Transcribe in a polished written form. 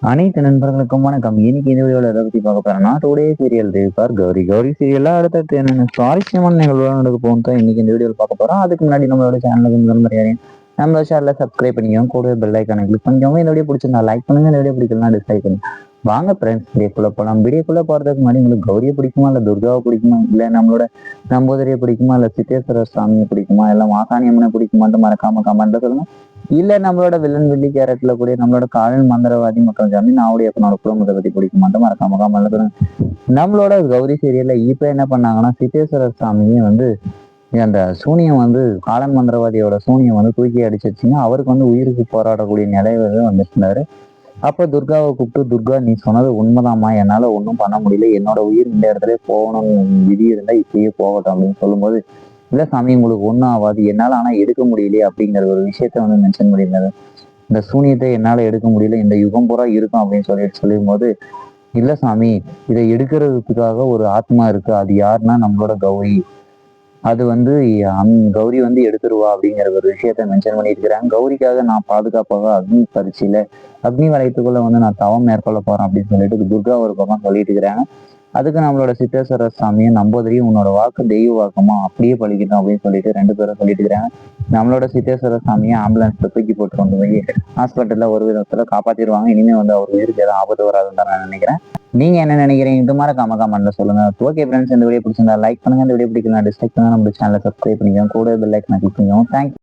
அனைத்து நண்பர்களுக்கும் வணக்கம். இன்னைக்கு இந்த வீடியோவில் எதை பற்றி பார்க்க போறோம்னா டுடே சீரியல் தேவிபார் கௌரி கௌரி சீரியல்ல அடுத்தடுத்து என்னென்ன சுவாரஸ்யமான நிகழ்வுகள் நடக்க போகும் தான் இன்னைக்கு இந்த வீடியோவில் பார்க்க போறோம். அதுக்கு முன்னாடி நம்மளோட சேனலுக்கு முதல் முறையாரையும் நம்ம சேனலில் சப்ஸ்கிரைப் பண்ணிக்கோங்க, கூட பெல் ஐக்கானை கிளிக் பண்ணிக்கோங்க. இந்த வீடியோ பிடிச்சிருந்தா லைக் பண்ணுங்க, இந்த வீடியோ பிடிக்கலாம் டிஸ்லைக் பண்ணுங்க. வாங்க ஃப்ரெண்ட்ஸ், வீடியோக்குள்ள போகலாம். வீடியோக்குள்ள போறதுக்கு முன்னாடி உங்களுக்கு கௌரியை பிடிக்குமா, இல்லை துர்காவை பிடிக்குமா, இல்லை நம்மளோட நம்போதரியை பிடிக்குமா, இல்லை சித்தேஸ்வர சாமியை பிடிக்குமா, இல்லை மாசாணி அம்மனை பிடிக்குமான்ட்டு மறக்காம கமெண்ட்ல சொல்லுங்க. இல்ல நம்மளோட வில்லன் வில்லி கேரக்டர்ல கூட நம்மளோட காதல் மந்திரவாதி மக்கள் ஜாமி நாவுடைய அப்பனோட குடும்பத்தை பத்தி பிடிக்க மாட்டோம், மறக்காம கமெண்ட்ல. நம்மளோட கௌரி சீரியல்ல இப்ப என்ன பண்ணாங்கன்னா, சித்தேஸ்வரர் சாமியை வந்து அந்த சூனியம் வந்து காலன் மந்திரவாதியோட சூனியம் வந்து தூக்கி அடிச்சிருச்சுங்க. அவருக்கு வந்து உயிருக்கு போராடக்கூடிய நிலையில வந்துருந்தாரு. அப்ப துர்காவை கூப்பிட்டு, துர்கா நீ சொன்னது உண்மைதாம்மா, என்னால ஒன்றும் பண்ண முடியல, என்னோட உயிர் இந்த இடத்துல போகணும் விதி இருந்தா இப்பயே போகட்டும் அப்படின்னு சொல்லும்போது, இல்ல சாமி உங்களுக்கு ஒன்றும் ஆகாது, என்னால் ஆனால் எடுக்க முடியலையே அப்படிங்கிற ஒரு விஷயத்த வந்து மென்ஷன் பண்ணியிருந்தாரு. இந்த சூனியத்தை என்னால் எடுக்க முடியல, இந்த யுகம் பூரா இருக்கும் அப்படின்னு சொல்லும் போது, இல்ல சாமி இதை எடுக்கிறதுக்காக ஒரு ஆத்மா இருக்கு, அது யாருன்னா நம்மளோட கௌரி, அது வந்து கௌரி வந்து எடுத்துருவா அப்படிங்கிற ஒரு விஷயத்த மென்ஷன் பண்ணியிருக்கிறாங்க. கௌரிக்காக நான் பாதுகாப்பாக அக்னி பரிசையில அக்னி வளையத்துக்குள்ள வந்து நான் தவம் மேற்கொள்ள போறேன் அப்படின்னு சொல்லிட்டு துர்கா ஒரு பக்கம் சொல்லிட்டு இருக்கிறாங்க. அதுக்கு நம்மளோட சித்தேஸ்வர சாமியும் நம்போதரியும் உன்னோட வாக்கு தெய்வ வாக்குமா அப்படியே பழிக்கணும் அப்படின்னு சொல்லிட்டு ரெண்டு பேரும் சொல்லிட்டு இருக்கிறாங்க. நம்மளோட சித்தேஸ்வர சாமியை ஆம்புலன்ஸ்ல தூக்கி போட்டு கொண்டு போய் ஹாஸ்பிட்டல்ல ஒரு விதத்துல காப்பாத்திடுவாங்க. இனிமே வந்து அவர் உயிருக்கு ஏதாவது ஆபத்து வராதுன்னு தான் நான் நினைக்கிறேன். நீங்க என்ன நினைக்கிறீங்க? இது மாதிரி கமெண்ட்ல சொல்லுங்க. ஓகே ஃப்ரெண்ட்ஸ், இந்த வீடியோ பிடிச்சிருந்தா லைக் பண்ணுங்க, இந்த வீடியோ பிடிக்கலாம் டிஸ்லைக் பண்ணுங்க, நம்ம சேனலை சப்ஸ்கிரைப் பண்ணிக்கோங்க, கூட பெல் ஐக்கானை கிளிக் பண்ணிக்கோங்க. தேங்க்ஸ்.